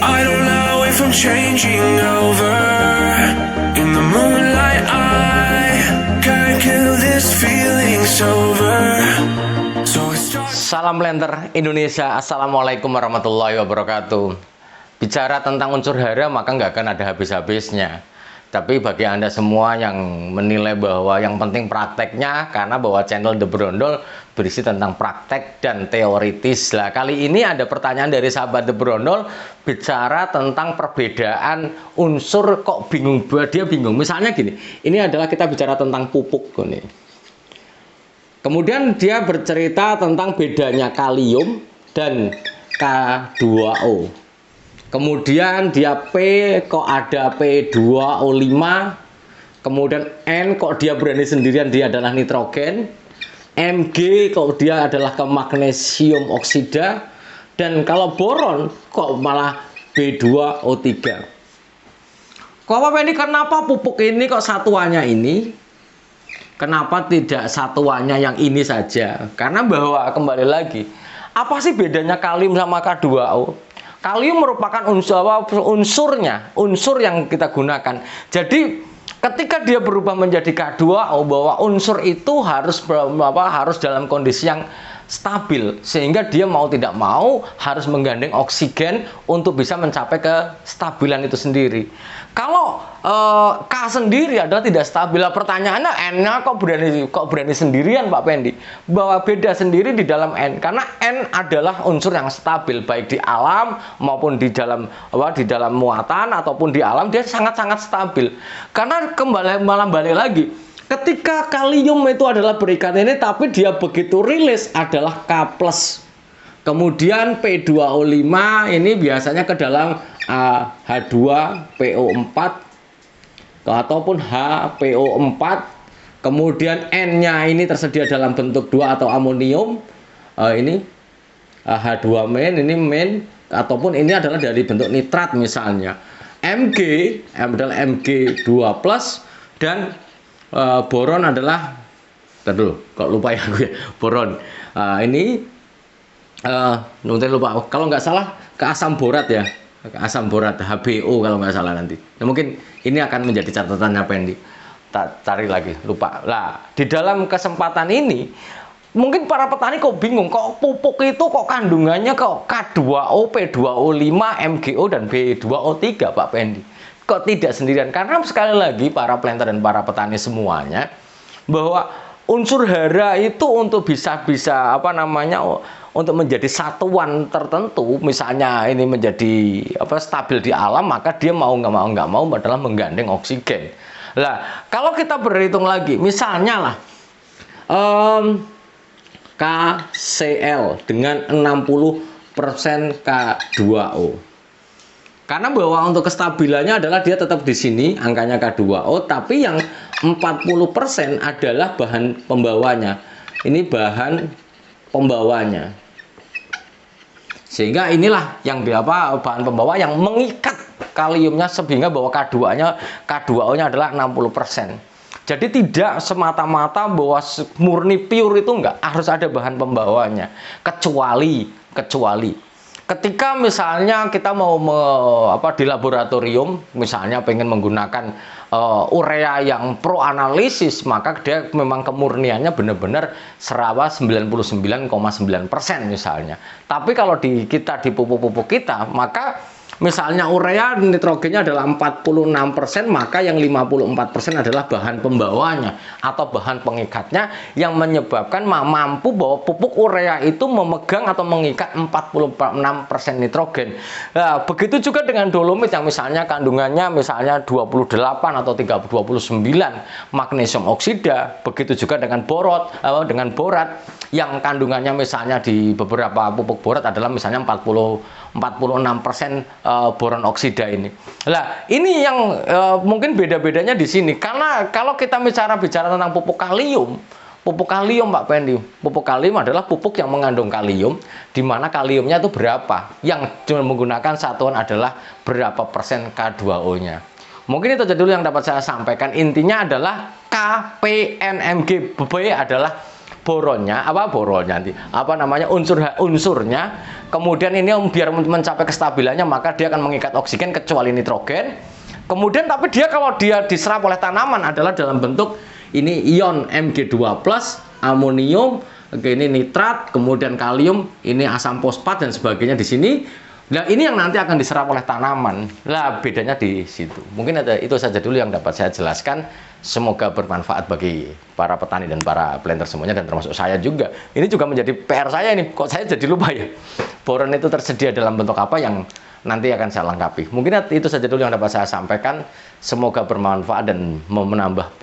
I don't know if I'm changing over. In the moonlight I can't kill this feeling sober. So I start. Salam Lenter Indonesia, Assalamualaikum warahmatullahi wabarakatuh. Bicara tentang unsur hara maka nggak akan ada habis-habisnya. Tapi bagi Anda semua yang menilai bahwa yang penting prakteknya, karena bahwa channel The Brondol berisi tentang praktek dan teoritis. Lah, kali ini ada pertanyaan dari sahabat The Brondol bicara tentang perbedaan unsur, kok bingung, dia bingung. Misalnya gini, ini adalah kita bicara tentang pupuk nih. Kemudian dia bercerita tentang bedanya kalium dan K2O. Kemudian dia P kok ada P2O5. Kemudian N kok dia berani sendirian, dia adalah nitrogen. Mg kok dia adalah ke magnesium oksida. Dan kalau boron kok malah B2O3. Kok apa ini, kenapa pupuk ini kok satuannya ini? Kenapa tidak satuannya yang ini saja? Karena bahwa kembali lagi, apa sih bedanya kalium sama K2O? Kalium merupakan unsur yang kita gunakan. Jadi ketika dia berubah menjadi K2O, bahwa unsur itu harus dalam kondisi yang stabil, sehingga dia mau tidak mau harus menggandeng oksigen untuk bisa mencapai kestabilan itu sendiri. Kalau K sendiri adalah tidak stabil. Pertanyaannya, N-nya kok berani sendirian Pak Pendi? Bahwa beda sendiri di dalam N, karena N adalah unsur yang stabil baik di alam maupun di dalam muatan ataupun di alam, dia sangat-sangat stabil. Karena malah balik lagi, ketika kalium itu adalah berikat ini, tapi dia begitu rilis adalah K+. Kemudian P2O5 ini biasanya ke dalam H2PO4 ataupun HPO4. Kemudian N-nya ini tersedia dalam bentuk 2 atau amonium. Ini H2 main, ini main, ataupun ini adalah dari bentuk nitrat misalnya. Mg adalah Mg2+, dan boron adalah, dulu kok lupa ya gue, boron. Ini nanti lupa, kalau nggak salah ke asam borat ya, ke asam borat HBO kalau nggak salah nanti. Nah, mungkin ini akan menjadi catatannya Pendi. Cari lagi, lupa. Lah, di dalam kesempatan ini mungkin para petani kok bingung, kok pupuk itu kok kandungannya kok K2O, P2O5, MgO dan B2O3 Pak Pendi. Kok tidak sendirian? Karena sekali lagi para planter dan para petani semuanya, bahwa unsur hara itu untuk bisa untuk menjadi satuan tertentu, misalnya ini menjadi stabil di alam, maka dia mau nggak mau adalah menggandeng oksigen. Lah, kalau kita berhitung lagi, misalnya lah KCl dengan 60% K2O. Karena bahwa untuk kestabilannya adalah dia tetap di sini angkanya K2O, tapi yang 40% adalah bahan pembawanya. Ini bahan pembawanya. Sehingga inilah yang bahan pembawa yang mengikat kaliumnya, sehingga bahwa K2O-nya adalah 60%. Jadi tidak semata-mata bahwa murni pure itu enggak, harus ada bahan pembawanya. Kecuali ketika misalnya kita mau di laboratorium, misalnya pengen menggunakan urea yang pro analisis, maka dia memang kemurniannya benar-benar 99,9% misalnya. Tapi kalau di pupuk-pupuk kita, maka misalnya urea nitrogennya adalah 46%, maka yang 54% adalah bahan pembawanya atau bahan pengikatnya, yang menyebabkan mampu bahwa pupuk urea itu memegang atau mengikat 46% nitrogen. Nah, begitu juga dengan dolomit yang misalnya kandungannya misalnya 28 atau 29 magnesium oksida. Begitu juga dengan borat yang kandungannya misalnya di beberapa pupuk borat adalah misalnya 46% boron oksida ini. Lah, ini yang mungkin beda-bedanya di sini. Karena kalau kita bicara tentang pupuk kalium Pak Pendi, pupuk kalium adalah pupuk yang mengandung kalium, di mana kaliumnya itu berapa, yang menggunakan satuan adalah berapa persen K2O-nya. Mungkin itu dulu yang dapat saya sampaikan. Intinya adalah KPNMG adalah unsurnya. Kemudian ini biar mencapai kestabilannya maka dia akan mengikat oksigen kecuali nitrogen. Kemudian tapi dia kalau dia diserap oleh tanaman adalah dalam bentuk ini ion Mg2+, amonium, ini nitrat, kemudian kalium, ini asam fosfat dan sebagainya di sini. Nah, ini yang nanti akan diserap oleh tanaman. Lah, bedanya di situ. Mungkin itu saja dulu yang dapat saya jelaskan. Semoga bermanfaat bagi para petani dan para planter semuanya dan termasuk saya juga. Ini juga menjadi PR saya ini. Kok saya jadi lupa ya? Boron itu tersedia dalam bentuk apa yang nanti akan saya lengkapi. Mungkin itu saja dulu yang dapat saya sampaikan. Semoga bermanfaat dan menambah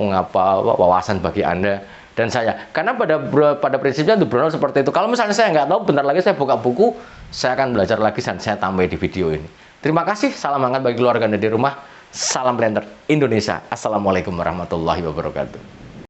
wawasan bagi Anda dan saya. Karena pada prinsipnya untuk Brownell seperti itu. Kalau misalnya saya nggak tahu, bentar lagi saya buka buku, saya akan belajar lagi dan saya tambah di video ini. Terima kasih, salam hangat bagi keluarga Anda di rumah. Salam planter Indonesia. Assalamualaikum warahmatullahi wabarakatuh.